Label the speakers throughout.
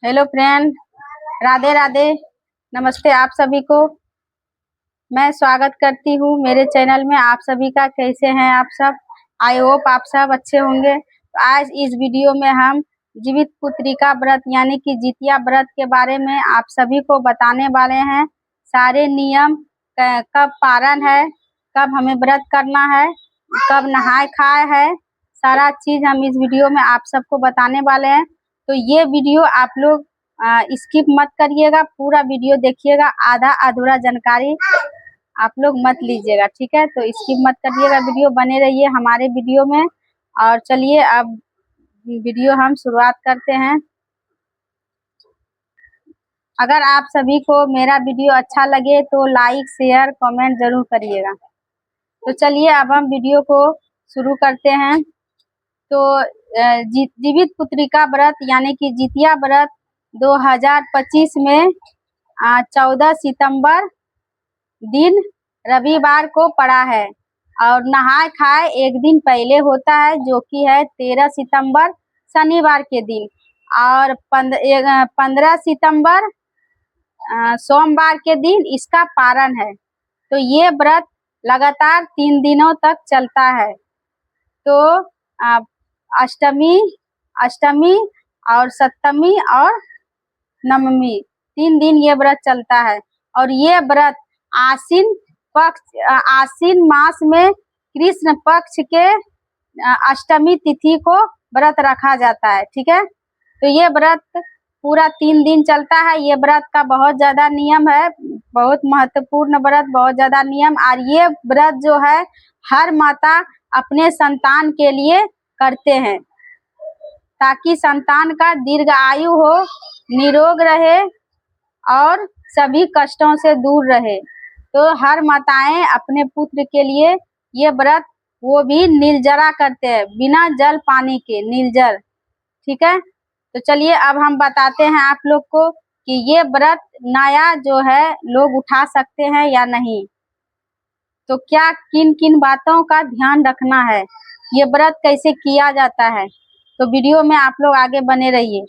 Speaker 1: Hello friend, Radhe Radhe. नमस्ते आप सभी को। मैं स्वागत करती हूँ मेरे चैनल में। आप सभी का कैसे हैं आप सब? आई होप आप सब अच्छे होंगे। तो आज इस वीडियो में हम जीवित पुत्रिका व्रत यानी कि जितिया व्रत के बारे में आप सभी को बताने वाले हैं। सारे नियम, कब पारण है, कब हमें व्रत करना है, कब नहाए खाए है, सारा चीज हम इस वीडियो में आप सबको बताने वाले हैं। तो ये वीडियो आप लोग स्किप मत करिएगा, पूरा वीडियो देखिएगा। आधा अधूरा जानकारी आप लोग मत लीजिएगा, ठीक है? तो स्किप मत करिएगा, वीडियो बने रहिए हमारे वीडियो में। और चलिए अब वीडियो हम शुरुआत करते हैं। अगर आप सभी को मेरा वीडियो अच्छा लगे तो लाइक शेयर कमेंट जरूर करिएगा। तो चलिए अब हम वीडियो को शुरू करते हैं। तो जीवित पुत्रिका व्रत यानी कि जितिया व्रत 2025 में 14 सितंबर दिन रविवार को पड़ा है और नहाए खाए एक दिन पहले होता है, जो कि है 13 सितंबर शनिवार के दिन। और 15 सितंबर सोमवार के दिन इसका पारण है। तो ये व्रत लगातार 3 दिनों तक चलता है। तो अष्टमी अष्टमी और सप्तमी और नवमी 3 दिन ये व्रत चलता है। और ये व्रत आश्विन मास में कृष्ण पक्ष के अष्टमी तिथि को व्रत रखा जाता है, ठीक है? तो ये व्रत पूरा 3 दिन चलता है। ये व्रत का बहुत ज्यादा नियम है, बहुत महत्वपूर्ण व्रत, बहुत ज्यादा नियम। और ये व्रत जो है हर माता अपने संतान के लिए करते हैं, ताकि संतान का दीर्घ आयु हो, निरोग रहे और सभी कष्टों से दूर रहे। तो हर माताएं अपने पुत्र के लिए ये व्रत वो भी निर्जरा करते हैं, बिना जल पानी के, निर्जल, ठीक है? तो चलिए अब हम बताते हैं आप लोग को कि ये व्रत नया जो है लोग उठा सकते हैं या नहीं। तो क्या किन किन बातों का ध्यान रखना है, ये व्रत कैसे किया जाता है। तो वीडियो में आप लोग आगे बने रहिए।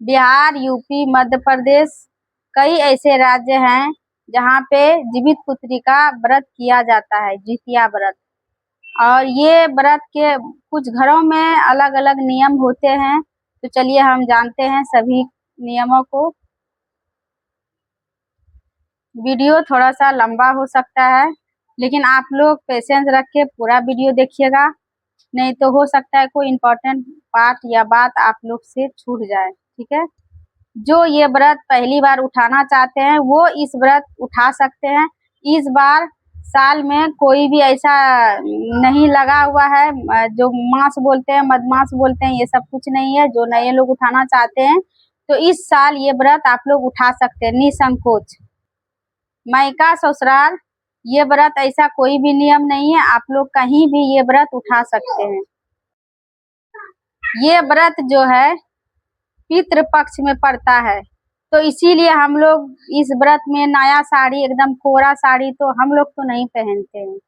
Speaker 1: बिहार, यूपी, मध्य प्रदेश, कई ऐसे राज्य हैं जहाँ पे जीवित पुत्रिका व्रत किया जाता है, जितिया व्रत। और ये व्रत के कुछ घरों में अलग अलग नियम होते हैं। तो चलिए हम जानते हैं सभी नियमों को। वीडियो थोड़ा सा लंबा हो सकता है, लेकिन आप लोग पेशेंस रख के पूरा वीडियो देखिएगा, नहीं तो हो सकता है कोई इम्पोर्टेंट पार्ट या बात आप लोग से छूट जाए, ठीक है? जो ये व्रत पहली बार उठाना चाहते हैं वो इस व्रत उठा सकते हैं। इस बार साल में कोई भी ऐसा नहीं लगा हुआ है, जो मास बोलते हैं, मधमास बोलते हैं, ये सब कुछ नहीं है। जो नए लोग उठाना चाहते हैं तो इस साल ये व्रत आप लोग उठा सकते हैं निसंकोच। मायका ससुराल ये व्रत ऐसा कोई भी नियम नहीं है, आप लोग कहीं भी ये व्रत उठा सकते हैं। ये व्रत जो है पितृ पक्ष में पड़ता है, तो इसीलिए हम लोग इस व्रत में नया साड़ी, एकदम कोरा साड़ी तो हम लोग तो नहीं पहनते हैं।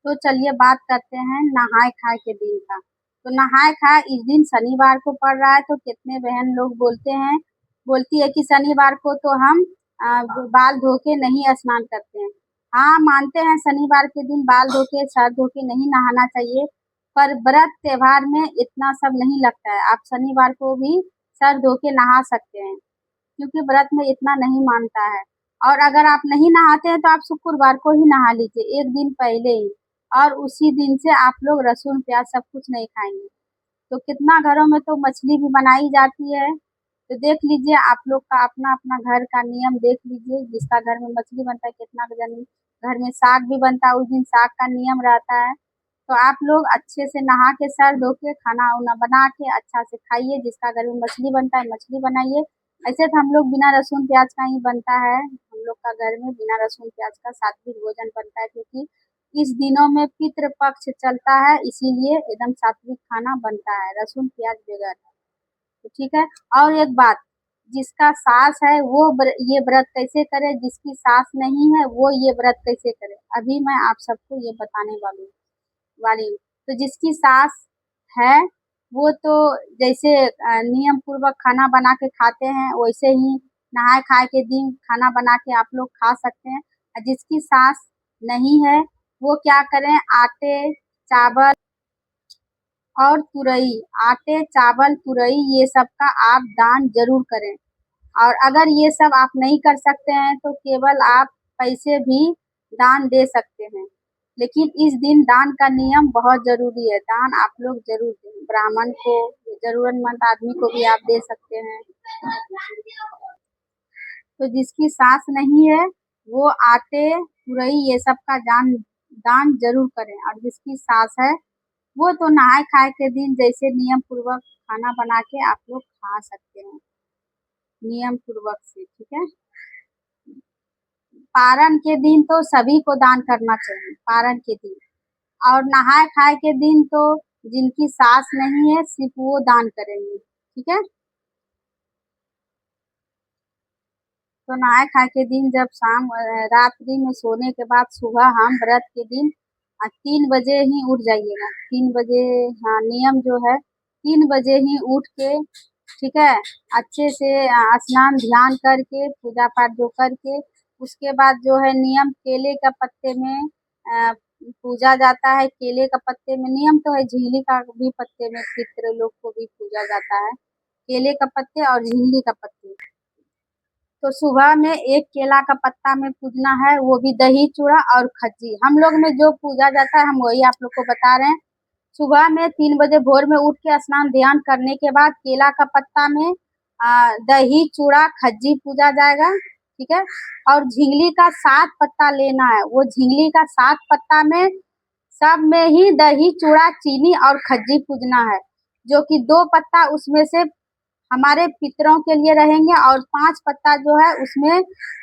Speaker 1: तो चलिए बात करते हैं नहाए खाए के दिन का। तो नहाए खाए इस दिन शनिवार को पड़ रहा है, तो कितने बहन लोग बोलती है कि शनिवार को तो हम बाल धो के नहीं स्नान करते हैं। हाँ, मानते हैं शनिवार के दिन बाल धो के, सर धो के नहीं नहाना चाहिए, पर व्रत त्योहार में इतना सब नहीं लगता है। आप शनिवार को भी सर धो के नहा सकते हैं, क्योंकि व्रत में इतना नहीं मानता है। और अगर आप नहीं नहाते हैं तो आप शुक्रवार को ही नहा लीजिए, एक दिन पहले ही। और उसी दिन से आप लोग लहसुन प्याज सब कुछ नहीं खाएंगे। तो कितना घरों में तो मछली भी बनाई जाती है। तो देख लीजिए आप लोग का अपना अपना घर का नियम देख लीजिए। जिसका घर में मछली बनता है, कितना जन घर में साग भी बनता है, उस दिन साग का नियम रहता है। तो आप लोग अच्छे से नहा के, सर धो के, खाना उना बना के अच्छा से खाइए। जिसका घर में मछली बनता है मछली बनाइए। ऐसे तो हम लोग बिना लहसुन प्याज का ही बनता है, हम लोग का घर में बिना लहसुन प्याज का सात्विक भोजन बनता है, क्योंकि इस दिनों में पितृ पक्ष चलता है, इसीलिए एकदम सात्विक खाना बनता है, लहसुन प्याज बगैर। तो ठीक है। और एक बात, जिसका सास है वो ये व्रत कैसे करे, जिसकी सास नहीं है वो ये व्रत कैसे करे, अभी मैं आप सबको ये बताने वाली हूँ। तो जिसकी सास है वो तो जैसे नियम पूर्वक खाना बना के खाते हैं, वैसे ही नहाए खाए के दिन खाना बना के आप लोग खा सकते हैं। जिसकी सास नहीं है वो क्या करें, आटे, चावल और तुरई, आटे, चावल, तुरई ये सब का आप दान जरूर करें। और अगर ये सब आप नहीं कर सकते हैं तो केवल आप पैसे भी दान दे सकते हैं। लेकिन इस दिन दान का नियम बहुत ज़रूरी है, दान आप लोग ज़रूर दें। ब्राह्मण को, ज़रूरतमंद आदमी को भी आप दे सकते हैं। तो जिसकी सास नहीं है वो आटे, तुरई ये सब का दान ज़रूर करें। और जिसकी सास है वो तो नहाए खाए के दिन जैसे नियम पूर्वक खाना बना के आप लोग खा सकते हैं, नियम पूर्वक से, ठीक है। पारण के दिन तो सभी को दान करना चाहिए, पारण के दिन। और नहाए खाए के दिन तो जिनकी सास नहीं है सिर्फ वो दान करेंगे, ठीक है। तो नहाए खाए के दिन जब रात्रि में सोने के बाद सुबह हम व्रत के दिन 3 बजे ही उठ जाइएगा। 3 बजे, हाँ, नियम जो है 3 बजे ही उठ के, ठीक है, अच्छे से स्नान ध्यान करके पूजा पाठ जो करके उसके बाद जो है नियम केले का पत्ते में पूजा जाता है। केले का पत्ते में नियम तो है, झिंगली का भी पत्ते में पितृ लोग को भी पूजा जाता है। केले का पत्ते और झिंगली का पत्ते। तो सुबह में एक केला का पत्ता में पूजना है, वो भी दही चूड़ा और खज्जी। हम लोग में जो पूजा जाता है हम वही आप लोग को बता रहे हैं। सुबह में 3 बजे भोर में उठ के स्नान ध्यान करने के बाद केला का पत्ता में दही चूड़ा खज्जी पूजा जाएगा, ठीक है। और झिंगली का 7 पत्ता लेना है, वो झिंगली का 7 पत्ता में सब में ही दही चूड़ा चीनी और खज्जी पूजना है। जो कि 2 पत्ता उसमें से हमारे पितरों के लिए रहेंगे और 5 पत्ता जो है उसमें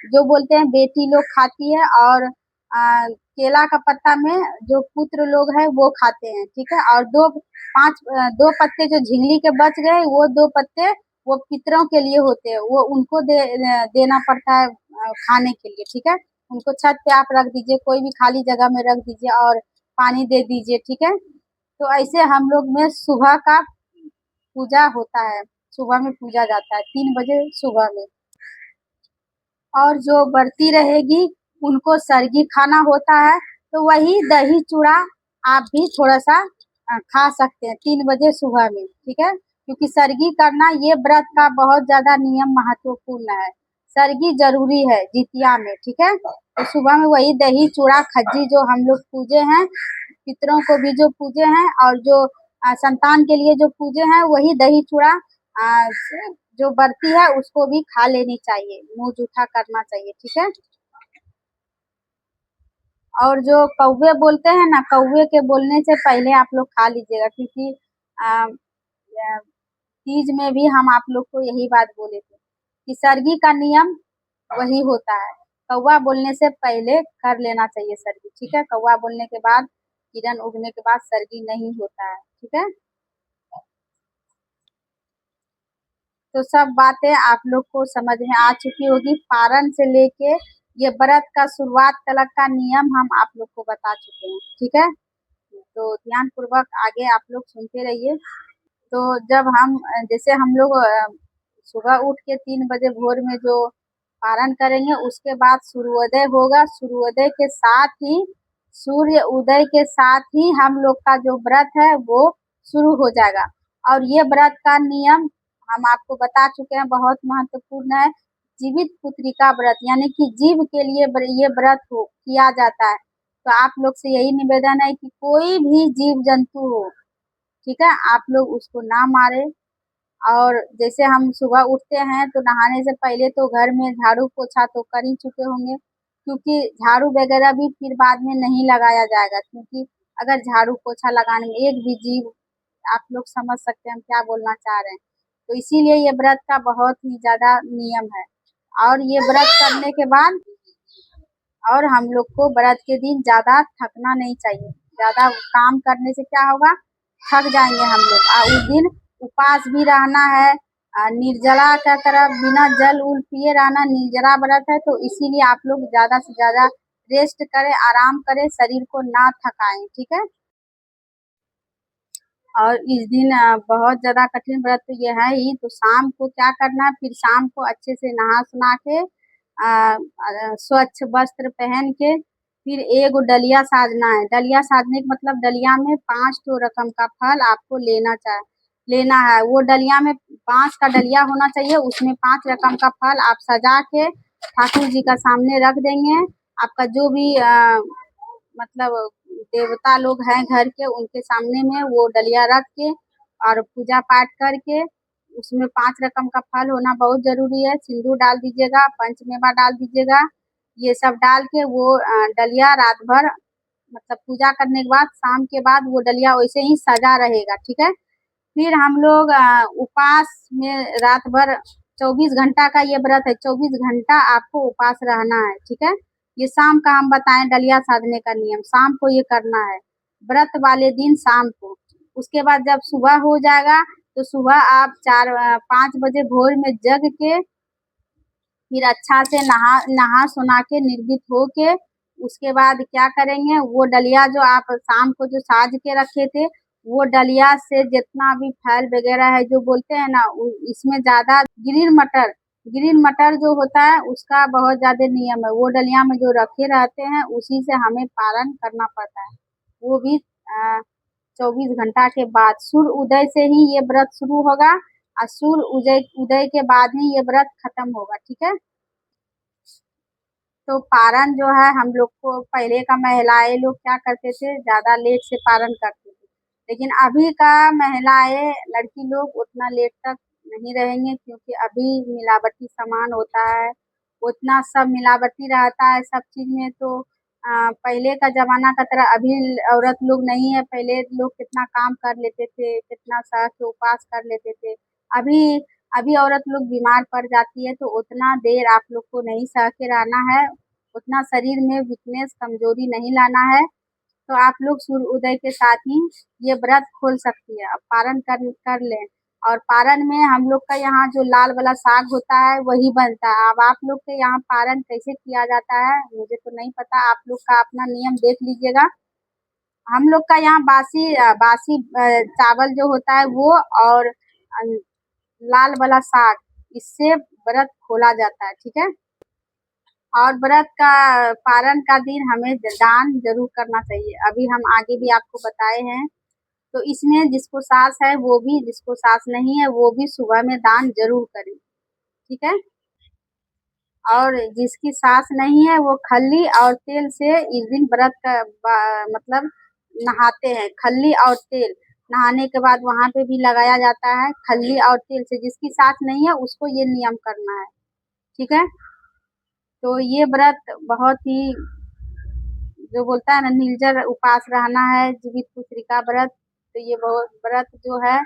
Speaker 1: जो बोलते हैं बेटी लोग खाती है। और केला का पत्ता में जो पुत्र लोग हैं वो खाते हैं, ठीक है। और 2 पत्ते जो झिंगली के बच गए वो 2 पत्ते वो पितरों के लिए होते हैं, वो उनको देना पड़ता है खाने के लिए, ठीक है। उनको छत पे आप रख दीजिए, कोई भी खाली जगह में रख दीजिए और पानी दे दीजिए, ठीक है। तो ऐसे हम लोग में सुबह का पूजा होता है, सुबह में पूजा जाता है 3 बजे सुबह में। और जो बढ़ती रहेगी उनको सरगी खाना होता है, तो वही दही चूड़ा आप भी थोड़ा सा खा सकते हैं 3 बजे सुबह में, ठीक है। क्योंकि सरगी करना ये व्रत का बहुत ज्यादा नियम महत्वपूर्ण है। सरगी जरूरी है जितिया में, ठीक है। तो सुबह में वही दही चूड़ा खज्जी जो हम लोग पूजे हैं, पितरों को भी जो पूजे हैं और जो संतान के लिए जो पूजे हैं वही दही चूड़ा अ, जो बढ़ती है उसको भी खा लेनी चाहिए, मुंह जूठा करना चाहिए, ठीक है। और जो कौवे बोलते हैं ना, कौवे के बोलने से पहले आप लोग खा लीजिएगा। क्योंकि तीज में भी हम आप लोग को यही बात बोले थे कि सरगी का नियम वही होता है, कौवा बोलने से पहले कर लेना चाहिए सरगी, ठीक है। कौवा बोलने के बाद, किरण उगने के बाद सरगी नहीं होता है, ठीक है। तो सब बातें आप लोग को समझ में आ चुकी होगी। पारण से लेके ये व्रत का शुरुआत तक का नियम हम आप लोग को बता चुके हैं, ठीक है। तो ध्यान पूर्वक आगे आप लोग सुनते रहिए। तो जब हम जैसे हम लोग सुबह उठ के 3 बजे भोर में जो पारण करेंगे उसके बाद सूर्योदय होगा। सूर्योदय के साथ ही, सूर्य उदय के साथ ही हम लोग का जो व्रत है वो शुरू हो जाएगा। और ये व्रत का नियम हम आपको बता चुके हैं, बहुत महत्वपूर्ण है। जीवित पुत्रिका व्रत, यानी कि जीव के लिए ये व्रत किया जाता है। तो आप लोग से यही निवेदन है कि कोई भी जीव जंतु हो, ठीक है, आप लोग उसको ना मारे। और जैसे हम सुबह उठते हैं तो नहाने से पहले तो घर में झाड़ू पोछा तो कर ही चुके होंगे, क्योंकि झाड़ू वगैरह भी फिर बाद में नहीं लगाया जाएगा। क्योंकि अगर झाड़ू पोछा लगाने में एक भी जीव, आप लोग समझ सकते हैं हम क्या बोलना चाह रहे हैं। तो इसीलिए ये व्रत का बहुत ही ज्यादा नियम है। और ये व्रत करने के बाद, और हम लोग को व्रत के दिन ज्यादा थकना नहीं चाहिए। ज्यादा काम करने से क्या होगा, थक जाएंगे हम लोग। उस दिन उपवास भी रहना है, निर्जला का तरफ बिना जल उल पिए रहना, निर्जला व्रत है। तो इसीलिए आप लोग ज्यादा से ज्यादा रेस्ट करें, आराम करें, शरीर को ना थकाएं, ठीक है। और इस दिन बहुत ज़्यादा कठिन व्रत तो ये है ही। तो शाम को क्या करना है, फिर शाम को अच्छे से नहा सुना के स्वच्छ वस्त्र पहन के फिर एगो डलिया साधना है। डलिया साधने का मतलब डलिया में 5 ठो रकम का फल आपको लेना है। वो डलिया में 5 का डलिया होना चाहिए, उसमें 5 रकम का फल आप सजा के ठाकुर जी का सामने रख देंगे। आपका जो भी मतलब देवता लोग हैं घर के, उनके सामने में वो डलिया रख के और पूजा पाठ करके उसमें 5 रकम का फल होना बहुत ज़रूरी है। सिंदूर डाल दीजिएगा, पंचमेवा डाल दीजिएगा, ये सब डाल के वो डलिया रात भर मतलब पूजा करने के बाद शाम के बाद वो डलिया वैसे ही सजा रहेगा, ठीक है। फिर हम लोग उपवास में रात भर 24 घंटा का ये व्रत है, 24 घंटा आपको उपवास रहना है, ठीक है। ये शाम का हम बताएं डलिया साधने का नियम, शाम को ये करना है, व्रत वाले दिन शाम को। उसके बाद जब सुबह हो जाएगा तो सुबह आप 5 बजे भोर में जग के फिर अच्छा से नहा सुना के निर्मित हो के उसके बाद क्या करेंगे, वो डलिया जो आप शाम को जो साज के रखे थे वो डलिया से जितना भी फल वगैरह है जो बोलते हैं ना, इसमें ज्यादा ग्रीन मटर जो होता है उसका बहुत ज्यादा नियम है। वो डलिया में जो रखे रहते हैं उसी से हमें पालन करना पड़ता है, वो भी 24 घंटा के बाद। सूर्य उदय से ही ये व्रत शुरू होगा और सूर्य उदय के बाद ही ये व्रत खत्म होगा, ठीक है। तो पारण जो है हम लोग को पहले का महिलाएं लोग क्या करते थे, ज्यादा लेट से पारण करते थे, लेकिन अभी का महिलाएं लड़की लोग उतना लेट तक नहीं रहेंगे, क्योंकि अभी मिलावटी सामान होता है, उतना सब मिलावटी रहता है सब चीज में। तो पहले का जमाना का तरह अभी औरत लोग नहीं है। पहले लोग कितना काम कर लेते थे, कितना सह के उपवास कर लेते थे। अभी अभी औरत लोग बीमार पड़ जाती है, तो उतना देर आप लोग को नहीं सह के रहना है, उतना शरीर में वीकनेस कमजोरी नहीं लाना है। तो आप लोग सूर्य उदय के साथ ही ये व्रत खोल सकती है, अब पारण कर लें। और पारण में हम लोग का यहाँ जो लाल वाला साग होता है वही बनता है। अब आप लोग के यहाँ पारण कैसे किया जाता है मुझे तो नहीं पता, आप लोग का अपना नियम देख लीजिएगा। हम लोग का यहाँ बासी चावल जो होता है वो और लाल वाला साग, इससे व्रत खोला जाता है, ठीक है। और व्रत का पारण का दिन हमें दान जरूर करना चाहिए, अभी हम आगे भी आपको बताए हैं। तो इसमें जिसको सास है वो भी, जिसको सास नहीं है वो भी सुबह में दान जरूर करें, ठीक है। और जिसकी सास नहीं है वो खल्ली और तेल से इस दिन व्रत का मतलब नहाते हैं। खल्ली और तेल नहाने के बाद वहां पे भी लगाया जाता है, खल्ली और तेल से। जिसकी सास नहीं है उसको ये नियम करना है, ठीक है। तो ये व्रत बहुत ही जो बोलता है ना निर्जर उपास रहना है, जीवित पुत्री का व्रत। तो ये बहुत व्रत जो है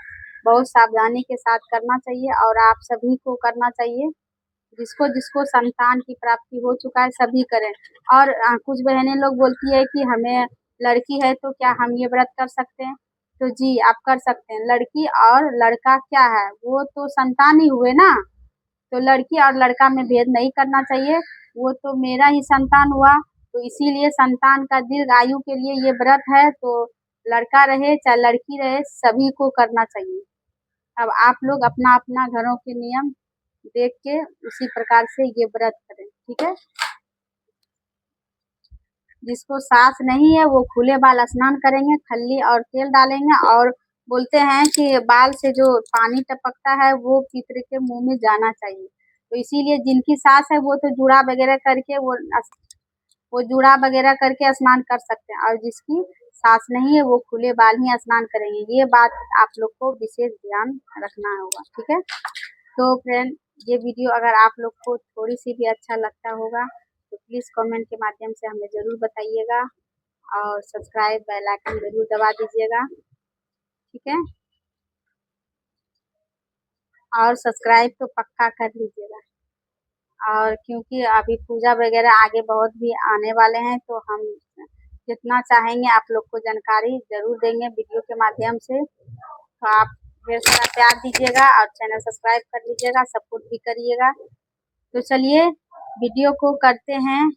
Speaker 1: बहुत सावधानी के साथ करना चाहिए और आप सभी को करना चाहिए। जिसको जिसको संतान की प्राप्ति हो चुका है सभी करें। और कुछ बहनें लोग बोलती है कि हमें लड़की है तो क्या हम ये व्रत कर सकते हैं, तो जी आप कर सकते हैं। लड़की और लड़का क्या है, वो तो संतान ही हुए ना, तो लड़की और लड़का में भेद नहीं करना चाहिए, वो तो मेरा ही संतान हुआ। तो इसीलिए संतान का दीर्घ आयु के लिए ये व्रत है, तो लड़का रहे चाहे लड़की रहे सभी को करना चाहिए। अब आप लोग अपना अपना घरों के नियम देख के उसी प्रकार से ये व्रत करें, ठीक है। जिसको सास नहीं है वो खुले बाल स्नान करेंगे, खल्ली और तेल डालेंगे। और बोलते हैं कि बाल से जो पानी टपकता है वो पितर के मुंह में जाना चाहिए। तो इसीलिए जिनकी सास है वो तो जूड़ा वगैरह करके वो जूड़ा वगैरह करके स्नान कर सकते हैं, और जिसकी सास नहीं है वो खुले बाल ही स्नान करेंगे। ये बात आप लोग को विशेष ध्यान रखना होगा, ठीक है। तो फ्रेंड ये वीडियो अगर आप लोग को थोड़ी सी भी अच्छा लगता होगा तो प्लीज़ कमेंट के माध्यम से हमें ज़रूर बताइएगा, और सब्सक्राइब बेल आइकन ज़रूर दबा दीजिएगा, ठीक है। और सब्सक्राइब तो पक्का कर लीजिएगा। और क्योंकि अभी पूजा वगैरह आगे बहुत भी आने वाले हैं, तो हम जितना चाहेंगे आप लोग को जानकारी ज़रूर देंगे वीडियो के माध्यम से। तो आप ढेर सारा प्यार दीजिएगा और चैनल सब्सक्राइब कर लीजिएगा, सपोर्ट भी करिएगा। तो चलिए वीडियो को करते हैं